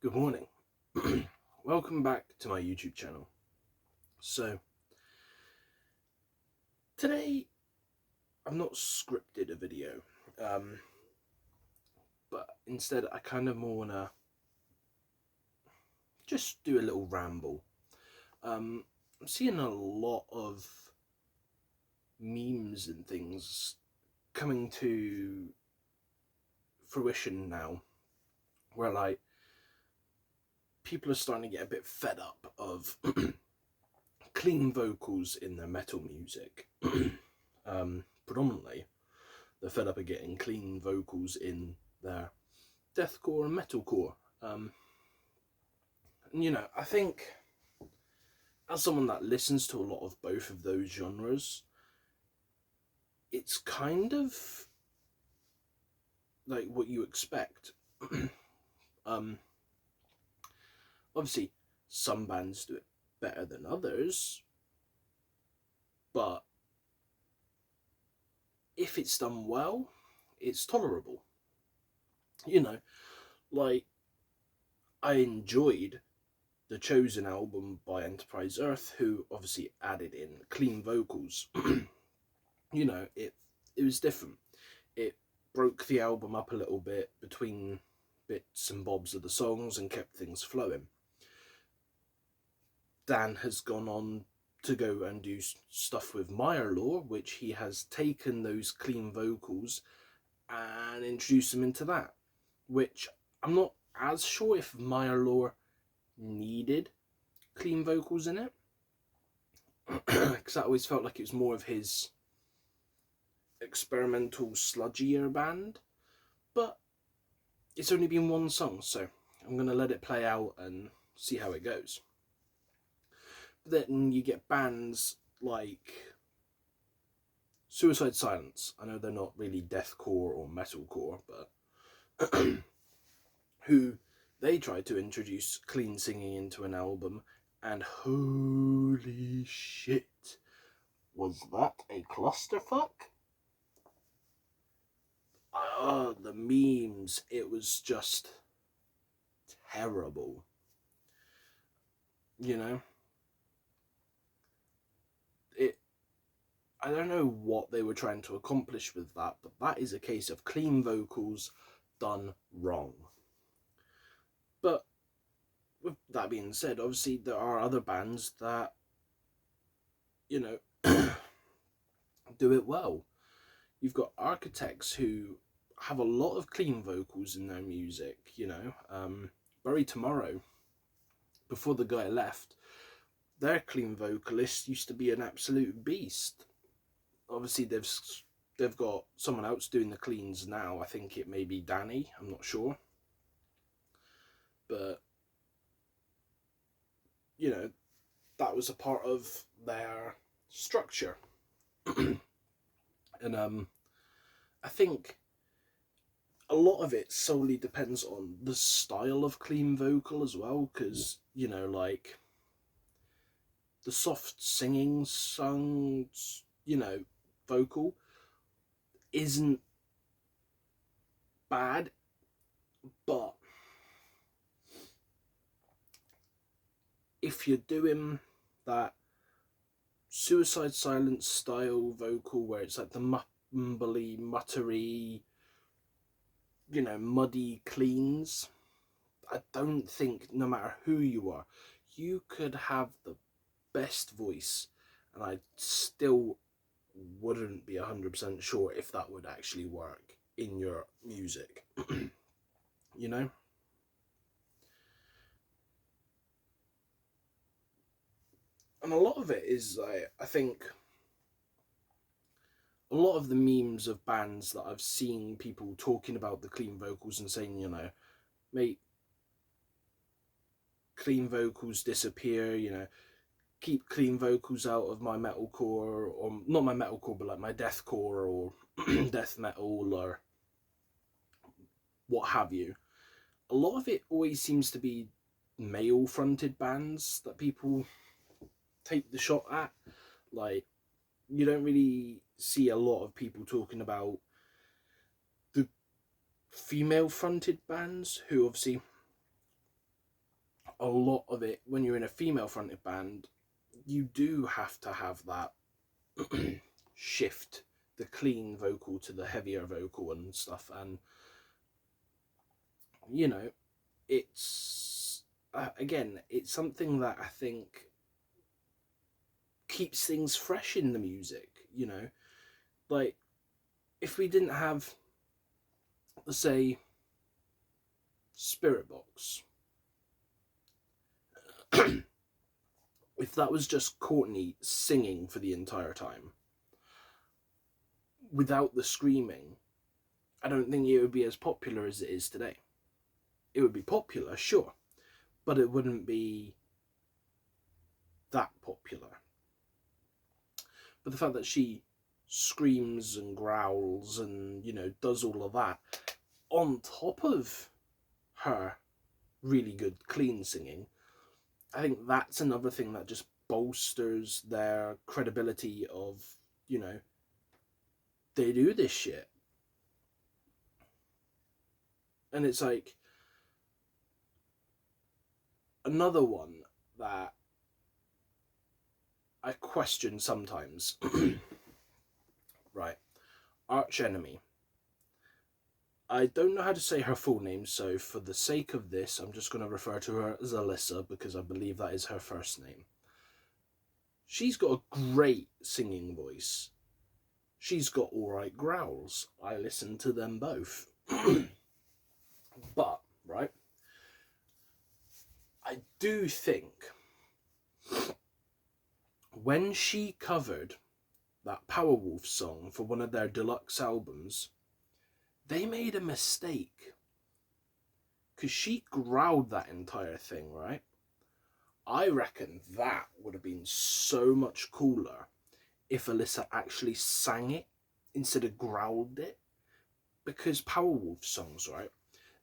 Good morning. Welcome back to my YouTube channel. So, today I've not scripted a video, but instead I kind of more want to just do a little ramble. I'm seeing a lot of memes and things coming to fruition now, where like people are starting to get a bit fed up of clean vocals in their metal music. Predominantly, they're fed up of getting clean vocals in their deathcore and metalcore. And I think as someone that listens to a lot of both of those genres, it's kind of like what you expect. Obviously, some bands do it better than others, but if it's done well, it's tolerable. Like I enjoyed the Chosen album by Enterprise Earth, who obviously added in clean vocals. It was different. It broke the album up a little bit between bits and bobs of the songs and kept things flowing. Dan has gone on to go and do stuff with Myrlore, which he has taken those clean vocals and introduced them into that, which I'm not as sure if Myrlore needed clean vocals in it, because I always felt like it was more of his experimental sludgier band. But it's only been one song, so I'm gonna let it play out and see how it goes. But then you get bands like Suicide Silence. I know they're not really deathcore or metalcore, but who they tried to introduce clean singing into an album, and holy shit, was that a clusterfuck? Oh, the memes, it was just terrible. I don't know what they were trying to accomplish with that, but that is a case of clean vocals done wrong. But with that being said, obviously there are other bands that, do it well. You've got Architects, who have a lot of clean vocals in their music, Bury Tomorrow, before the guy left, their clean vocalist used to be an absolute beast. Obviously they've got someone else doing the cleans now. I think it may be Danny, I'm not sure. But that was a part of their structure. And I think a lot of it solely depends on the style of clean vocal as well, because like the soft singing songs, vocal isn't bad, but if you're doing that Suicide Silence style vocal where it's like the mumbly, muttery, muddy cleans, I don't think, no matter who you are, you could have the best voice and I still wouldn't be 100% sure if that would actually work in your music. And a lot of it is like, I think a lot of the memes of bands that I've seen people talking about the clean vocals and saying, mate, clean vocals disappear, keep clean vocals out of my metalcore, or not my metalcore, but like my deathcore or death metal or what have you. A lot of it always seems to be male fronted bands that people take the shot at. Like, you don't really see a lot of people talking about the female fronted bands, who obviously a lot of it, when you're in a female fronted band, you do have to have that shift, the clean vocal to the heavier vocal and stuff. And, you know, it's, again, it's something that I think keeps things fresh in the music, you know. Like, if we didn't have, let's say, Spirit Box, if that was just Courtney singing for the entire time, without the screaming, I don't think it would be as popular as it is today. It would be popular, sure, but it wouldn't be that popular. But the fact that she screams and growls and, you know, does all of that on top of her really good clean singing, I think that's another thing that just bolsters their credibility of, you know, they do this shit. And it's like another one that I question sometimes. Right. Arch Enemy. I don't know how to say her full name, so for the sake of this, I'm just going to refer to her as Alyssa, because I believe that is her first name. She's got a great singing voice. She's got alright growls. I listen to them both. But, right, I do think when she covered that Powerwolf song for one of their deluxe albums, they made a mistake. Because she growled that entire thing, right? I reckon that would have been so much cooler if Alyssa actually sang it instead of growled it. Because Powerwolf songs, right,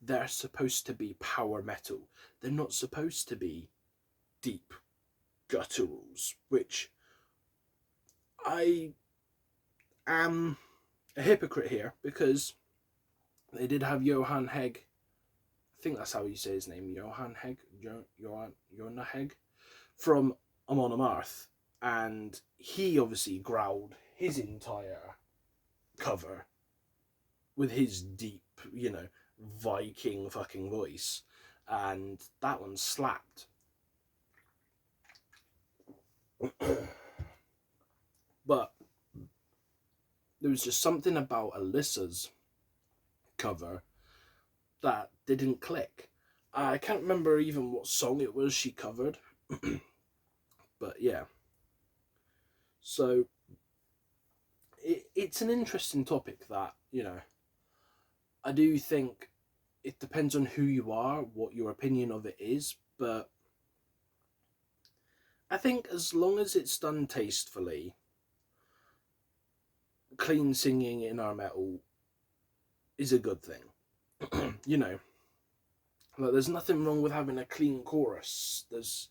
they're supposed to be power metal. They're not supposed to be deep gutturals, which I am a hypocrite here, because they did have Johan Hegg, I think that's how you say his name, Johan Hegg, Johan Hegg, from Amon Amarth, and he obviously growled his entire cover with his deep, you know, Viking fucking voice, and that one slapped. But there was just something about Alyssa's cover that didn't click. I can't remember even what song it was she covered. But yeah. So it's an interesting topic that, you know, I do think it depends on who you are, what your opinion of it is, but I think as long as it's done tastefully, clean singing in our metal is a good thing. You know, like, there's nothing wrong with having a clean chorus. There's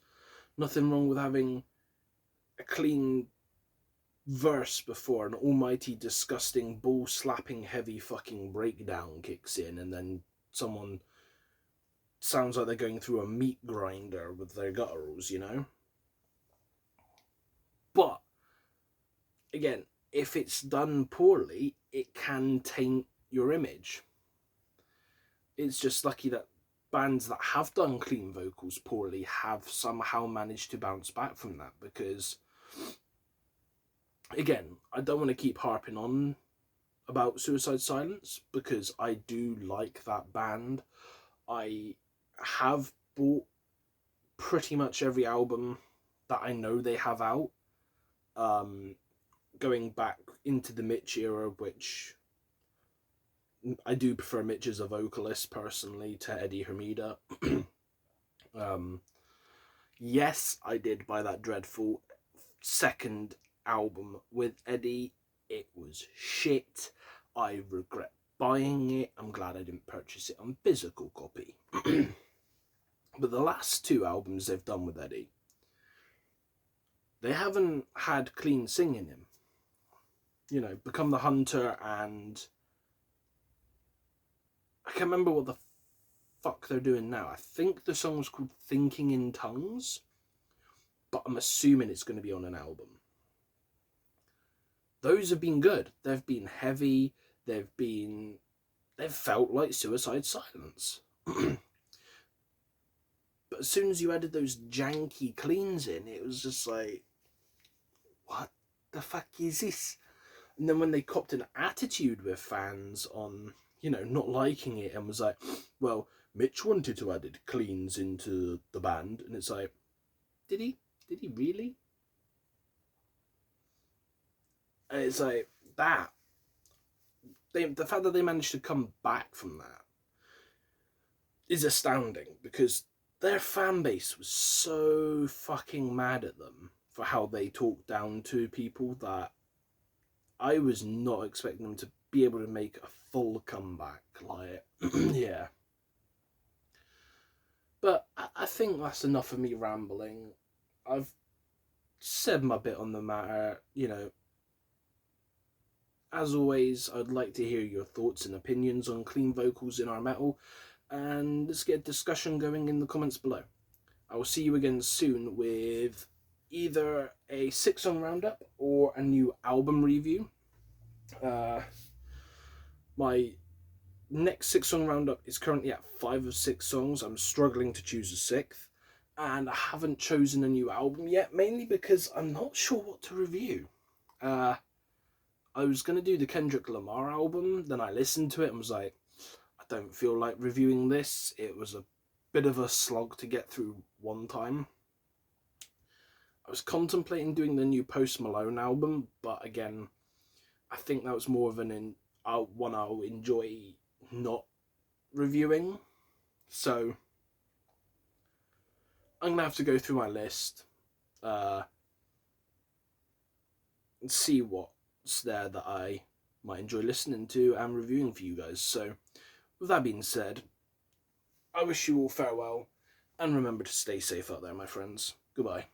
nothing wrong with having a clean verse before an almighty, disgusting, bull-slapping, heavy fucking breakdown kicks in, and then someone sounds like they're going through a meat grinder with their gutturals, you know? But, again, if it's done poorly, it can taint your image. It's just lucky that bands that have done clean vocals poorly have somehow managed to bounce back from that, because, again, I don't want to keep harping on about Suicide Silence, because I do like that band. I have bought pretty much every album that I know they have out, going back into the Mitch era, which I do prefer Mitch as a vocalist personally to Eddie Hermida. Yes, I did buy that dreadful second album with Eddie. It was shit. I regret buying it. I'm glad I didn't purchase it on physical copy. But the last two albums they've done with Eddie, they haven't had clean singing in. You know, Become the Hunter, and I can't remember what the fuck they're doing now. I think the song was called Thinking in Tongues, but I'm assuming it's going to be on an album. Those have been good. They've been heavy. They've felt like Suicide Silence. But as soon as you added those janky cleans in, it was just like, what the fuck is this? And then when they copped an attitude with fans on, not liking it, and was like, well, Mitch wanted to add cleans into the band, and it's like, did he? Did he really? And it's like that. The fact that they managed to come back from that is astounding, because their fan base was so fucking mad at them for how they talked down to people that I was not expecting them to be able to make a full comeback. Like, yeah. But I think that's enough of me rambling. I've said my bit on the matter, As always, I'd like to hear your thoughts and opinions on clean vocals in our metal, and let's get a discussion going in the comments below. I will see you again soon with either a 6-song roundup or a new album review. My next 6-song roundup is currently at 5 of 6 songs. I'm struggling to choose a 6th, and I haven't chosen a new album yet, mainly because I'm not sure what to review. I was going to do the Kendrick Lamar album, then I listened to it and was like, I don't feel like reviewing this. It was a bit of a slog to get through one time. I was contemplating doing the new Post Malone album, but again, I think that was more of one I'll enjoy not reviewing. So I'm going to have to go through my list and see what's there that I might enjoy listening to and reviewing for you guys. So with that being said, I wish you all farewell, and remember to stay safe out there, my friends. Goodbye.